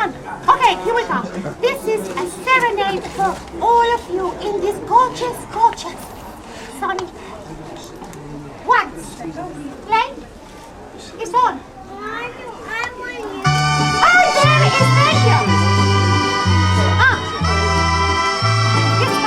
Okay, here we go. This is a serenade for all of you in this gorgeous, gorgeous sunny day. Once. Play. It's on. Oh, there it is. Thank you. It's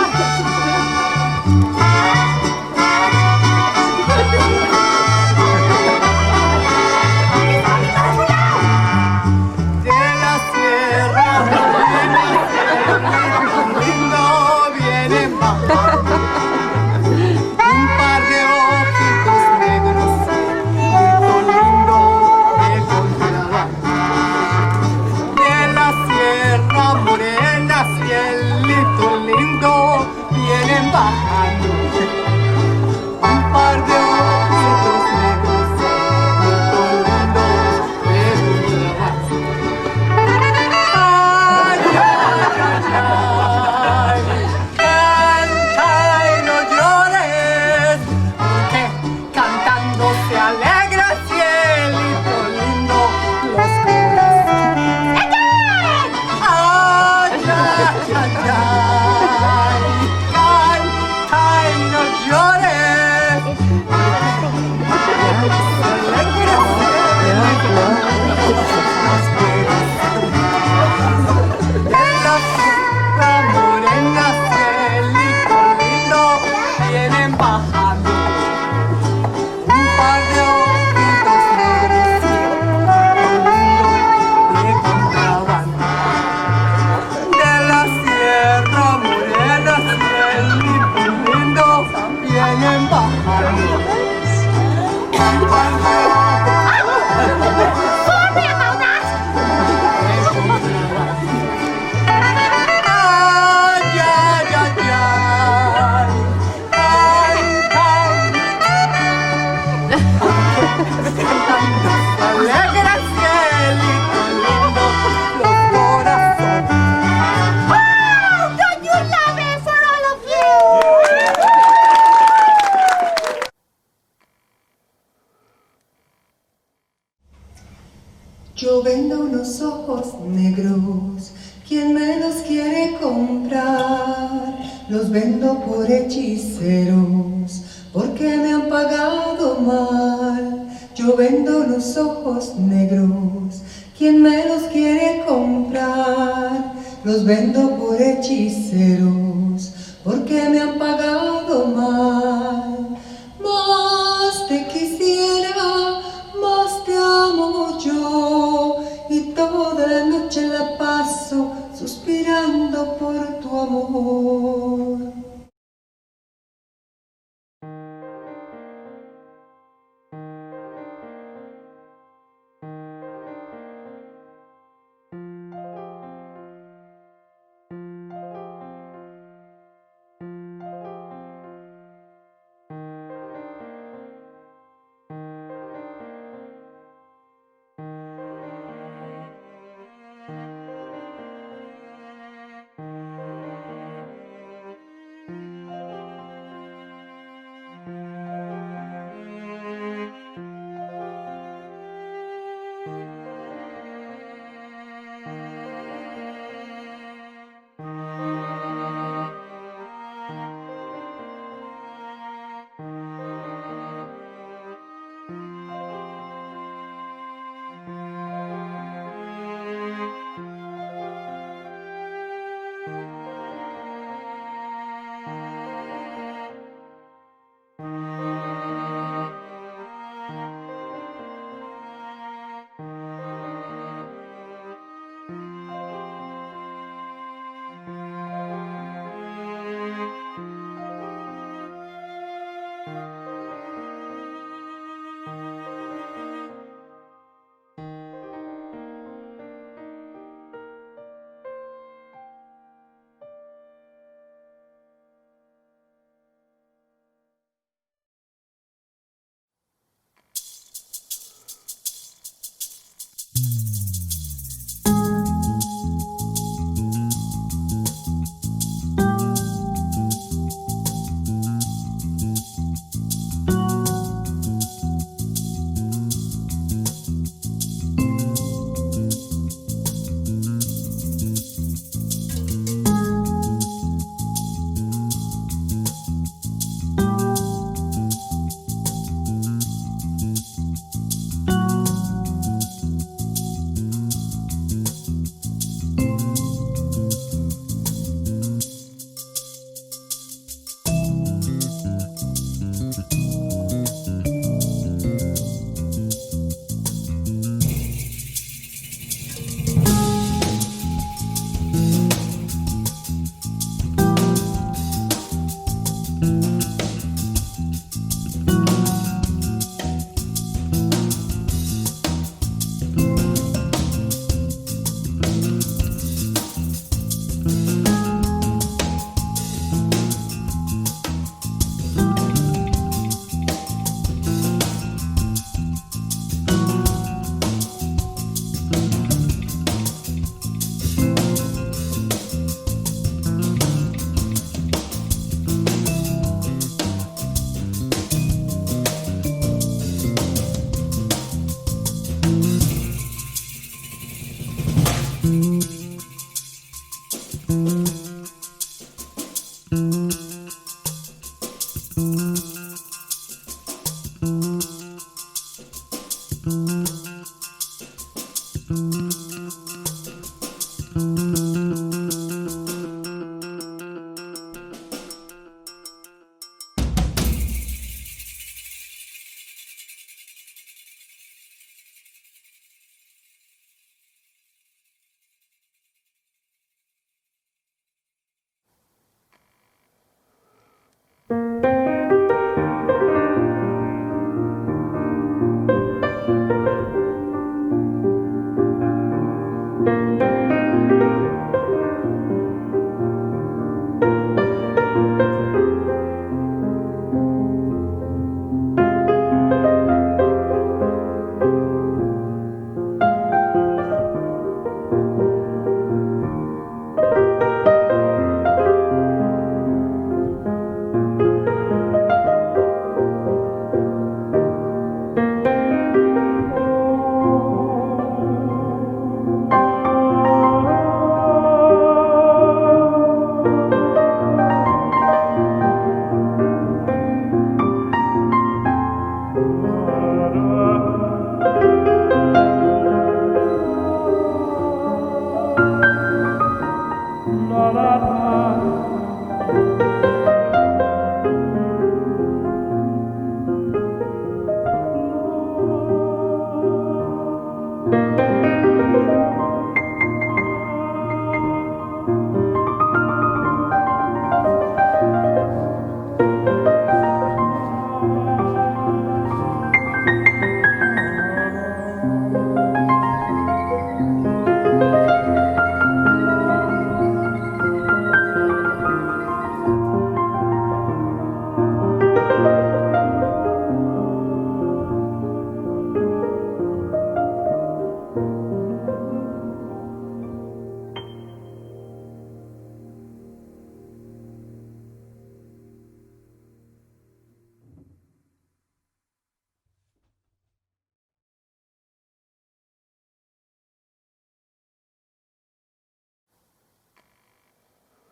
Yo vendo unos ojos negros, ¿quién me los quiere comprar? Los vendo por hechiceros, porque me han pagado mal. Yo vendo unos ojos negros, ¿quién me los quiere comprar? Los vendo por hechiceros, porque me han pagado mal. Más te quisiera, más te amo yo, y toda la noche la paso suspirando por tu amor.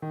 My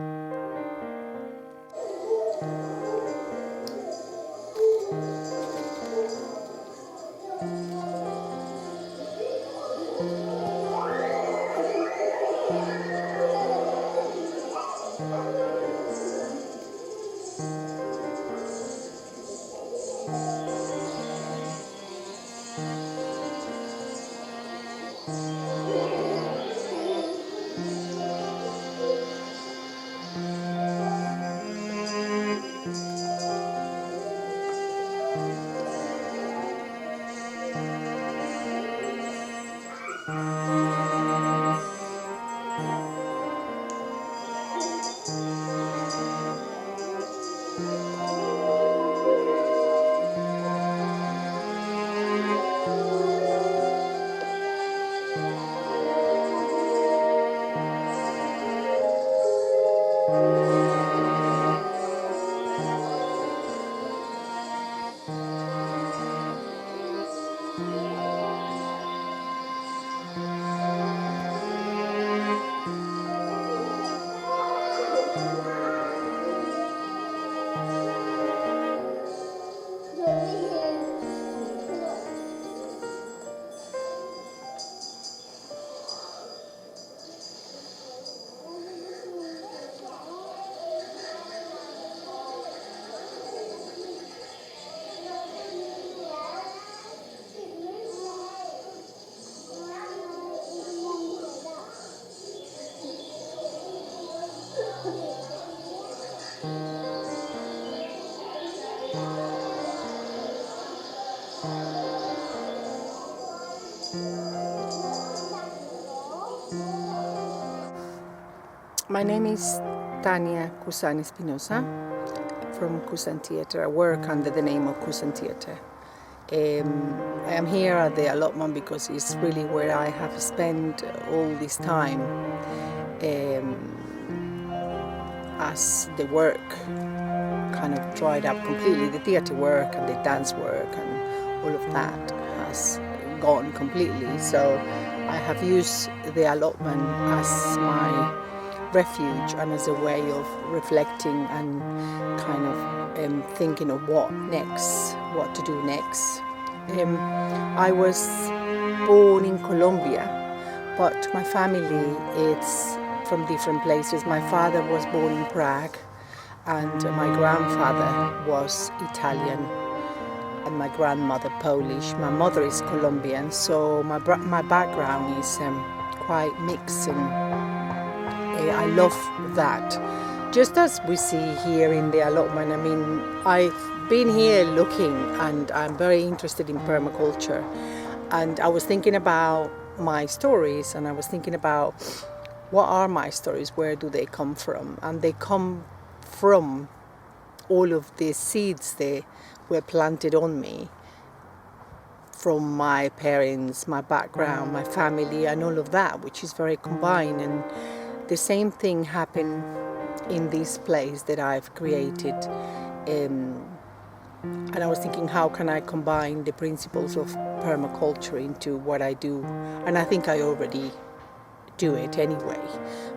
name is Tanya Cusan from Cusan Theatre. I work under the name of Cusan Theatre. I am here at the allotment because it's really where I have spent all this time as the work kind of dried up completely. The theatre work and the dance work and all of that has gone completely. So I have used the allotment as my refuge and as a way of reflecting and kind of thinking of what next, what to do next. I was born in Colombia, but my family is from different places. My father was born in Prague and my grandfather was Italian and my grandmother Polish. My mother is Colombian, so my background is quite mixed, and I love that. Just as we see here in the allotment, I mean, I've been here looking and I'm very interested in permaculture, and I was thinking about my stories and I was thinking about what are my stories, where do they come from? And they come from all of the seeds that were planted on me from my parents, my background, my family and all of that, which is very combined. And the same thing happened in this place that I've created, and I was thinking, how can I combine the principles of permaculture into what I do? And I think I already do it anyway,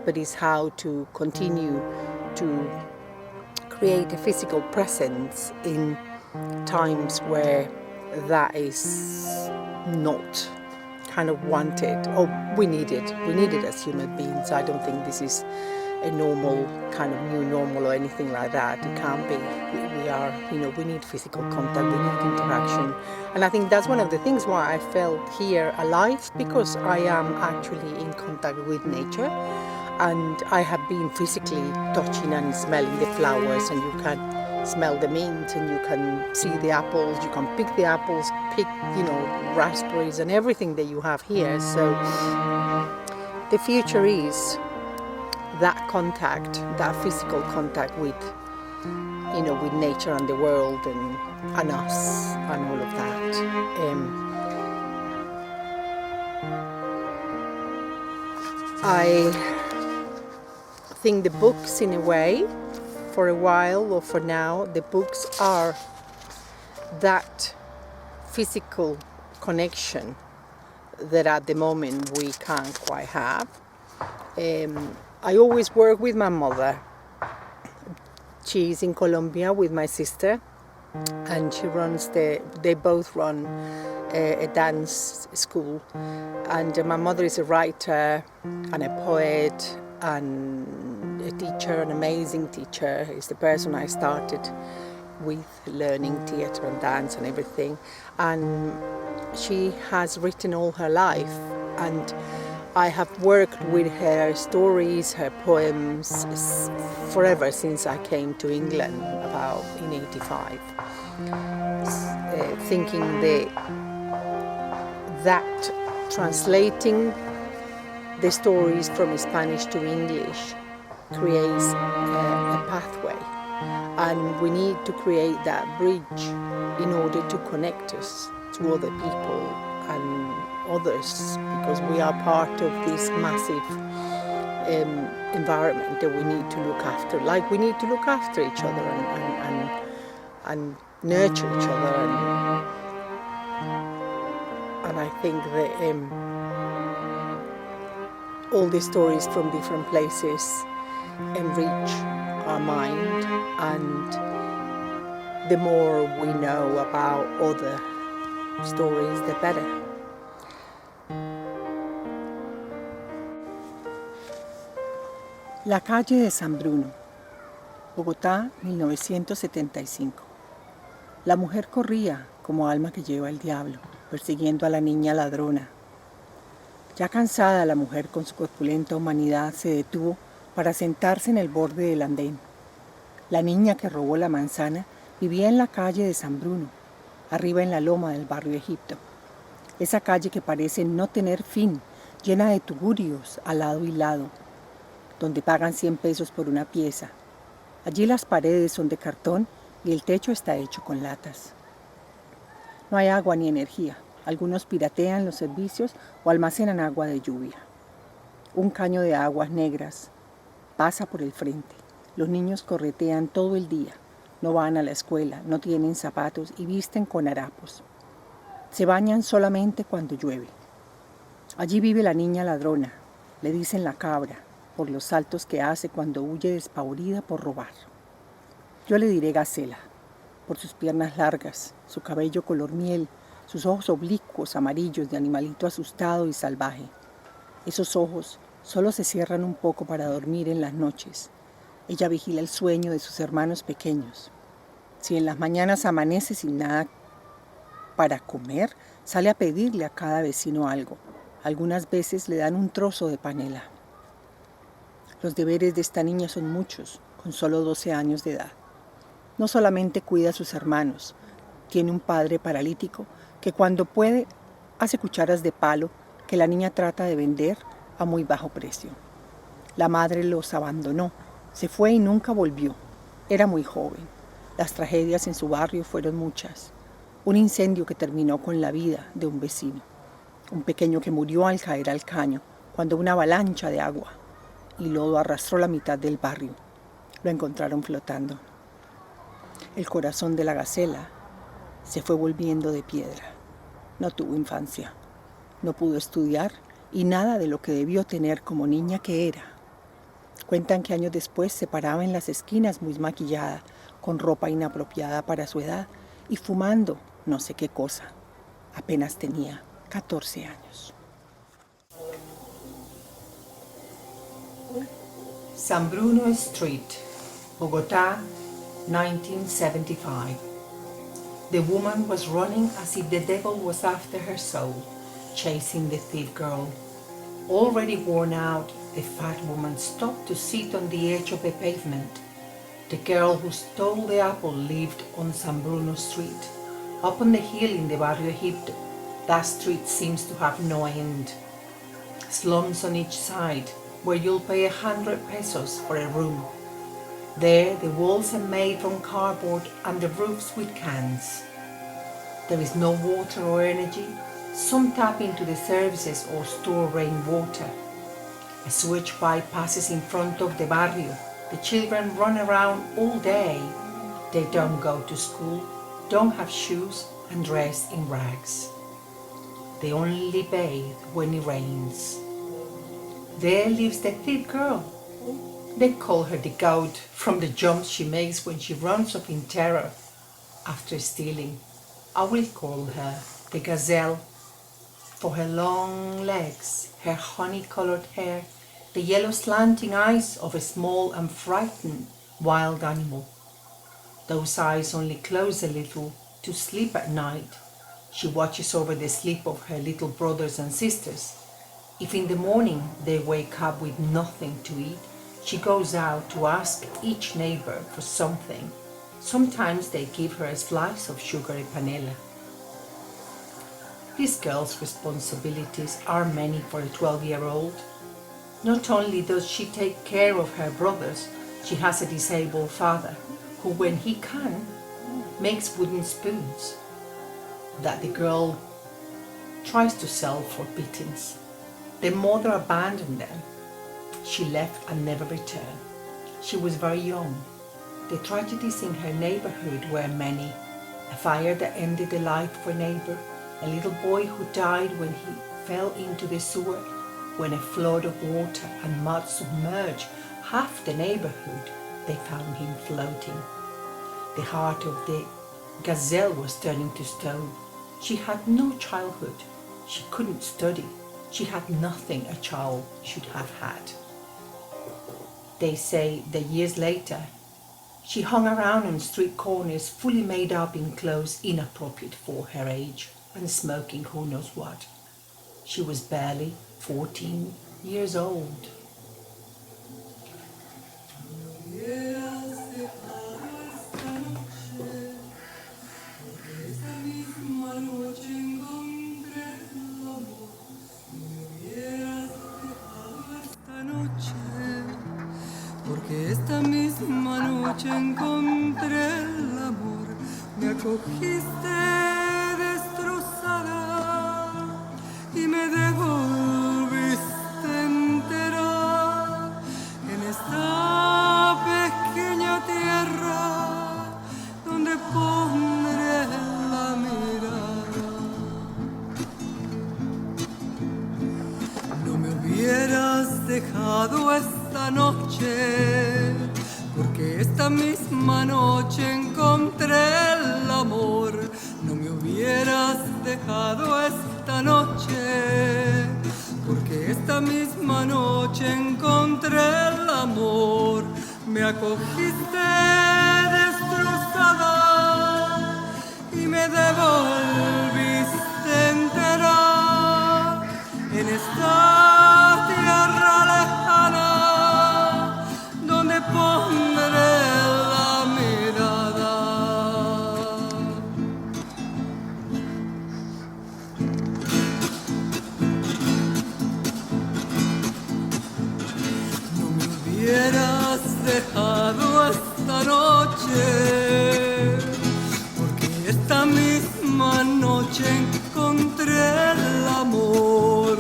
but it's how to continue to create a physical presence in times where that is not kind of wanted or we need it as human beings. I don't think this is a normal kind of new normal or anything like that. It can't be. We are, we need physical contact, we need interaction, and I think that's one of the things why I felt here alive, because I am actually in contact with nature and I have been physically touching and smelling the flowers, and you can smell the mint and you can see the apples, you can pick the apples, pick raspberries and everything that you have here. So the future is that contact, that physical contact with with nature and the world and us and all of that. I think the books, in a way, for a while or for now, the books are that physical connection that at the moment we can't quite have. I always work with my mother. She's in Colombia with my sister, and they both run a dance school. And my mother is a writer and a poet and a teacher, an amazing teacher. Is the person I started with learning theatre and dance and everything. And she has written all her life, and I have worked with her stories, her poems, forever since I came to England about in '85. Thinking that translating the stories from Spanish to English creates a pathway, and we need to create that bridge in order to connect us to other people and others, because we are part of this massive environment that we need to look after. Like we need to look after each other and nurture each other, and I think that all the stories from different places enrich our mind, and the more we know about other stories, the better. La calle de San Bruno, Bogotá, 1975. La mujer corría como alma que lleva el diablo, persiguiendo a la niña ladrona. Ya cansada, la mujer con su corpulenta humanidad se detuvo para sentarse en el borde del andén. La niña que robó la manzana vivía en la calle de San Bruno, arriba en la loma del barrio Egipto. Esa calle que parece no tener fin, llena de tugurios al lado y lado, donde pagan 100 pesos por una pieza. Allí las paredes son de cartón y el techo está hecho con latas. No hay agua ni energía. Algunos piratean los servicios o almacenan agua de lluvia. Un caño de aguas negras pasa por el frente. Los niños corretean todo el día. No van a la escuela, no tienen zapatos y visten con harapos. Se bañan solamente cuando llueve. Allí vive la niña ladrona. Le dicen la cabra, por los saltos que hace cuando huye despavorida por robar. Yo le diré gacela, por sus piernas largas, su cabello color miel, sus ojos oblicuos amarillos de animalito asustado y salvaje. Esos ojos solo se cierran un poco para dormir en las noches. Ella vigila el sueño de sus hermanos pequeños. Si en las mañanas amanece sin nada para comer, sale a pedirle a cada vecino algo. Algunas veces le dan un trozo de panela. Los deberes de esta niña son muchos, con solo 12 años de edad. No solamente cuida a sus hermanos, tiene un padre paralítico que cuando puede hace cucharas de palo que la niña trata de vender a muy bajo precio. La madre los abandonó, se fue y nunca volvió. Era muy joven. Las tragedias en su barrio fueron muchas. Un incendio que terminó con la vida de un vecino. Un pequeño que murió al caer al caño cuando una avalancha de agua y lodo arrastró la mitad del barrio. Lo encontraron flotando. El corazón de la gacela se fue volviendo de piedra. No tuvo infancia, no pudo estudiar y nada de lo que debió tener como niña que era. Cuentan que años después se paraba en las esquinas muy maquillada, con ropa inapropiada para su edad y fumando no sé qué cosa. Apenas tenía 14 años. San Bruno Street, Bogotá, 1975. The woman was running as if the devil was after her soul, chasing the thief girl. Already worn out, the fat woman stopped to sit on the edge of the pavement. The girl who stole the apple lived on San Bruno Street, up on the hill in the barrio Egipto. That street seems to have no end. Slums on each side, where you'll pay 100 pesos for a room. There, the walls are made from cardboard and the roofs with cans. There is no water or energy. Some tap into the services or store rainwater. A sewage pipe passes in front of the barrio. The children run around all day. They don't go to school, don't have shoes, and dress in rags. They only bathe when it rains. There lives the thief girl, They call her the goat from the jumps she makes when she runs up in terror after stealing. I will call her the gazelle for her long legs, her honey-colored hair, the yellow slanting eyes of a small and frightened wild animal. Those eyes only close a little to sleep at night. She watches over the sleep of her little brothers and sisters. If in the morning they wake up with nothing to eat, she goes out to ask each neighbor for something. Sometimes they give her a slice of sugary panela. This girl's responsibilities are many for a 12-year-old. Not only does she take care of her brothers, she has a disabled father who, when he can, makes wooden spoons that the girl tries to sell for pittance. The mother abandoned them. She left and never returned. She was very young. The tragedies in her neighborhood were many. A fire that ended the life of a neighbor, a little boy who died when he fell into the sewer, when a flood of water and mud submerged half the neighborhood, they found him floating. The heart of the gazelle was turning to stone. She had no childhood. She couldn't study. She had nothing a child should have had. They say that years later, she hung around on street corners fully made up in clothes inappropriate for her age and smoking who knows what. She was barely 14 years old. Porque esta misma noche encontré el amor, me acogiste destrozada y me devolviste entera en esta pequeña tierra donde pondré la mirada. No me hubieras dejado esta noche, porque esta misma noche encontré el amor. No me hubieras dejado esta noche, porque esta misma noche encontré el amor. Me acogiste destrozada y me devolviste entera en esta tierra lejana donde pondré la mirada. No me hubieras dejado esta noche, porque esta misma noche encontré el amor.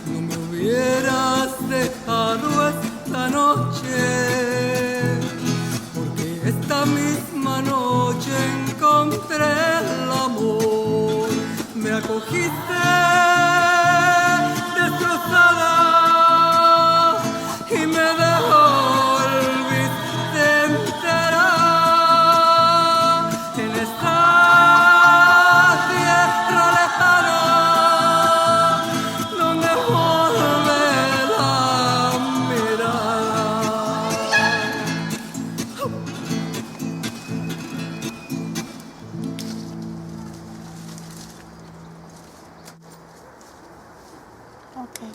No me hubieras dejado esta noche, porque esta misma noche encontré el amor. Me acogiste destrozada y me devolviste entera en esta tierra lejana donde vuelve la mirada. Okay.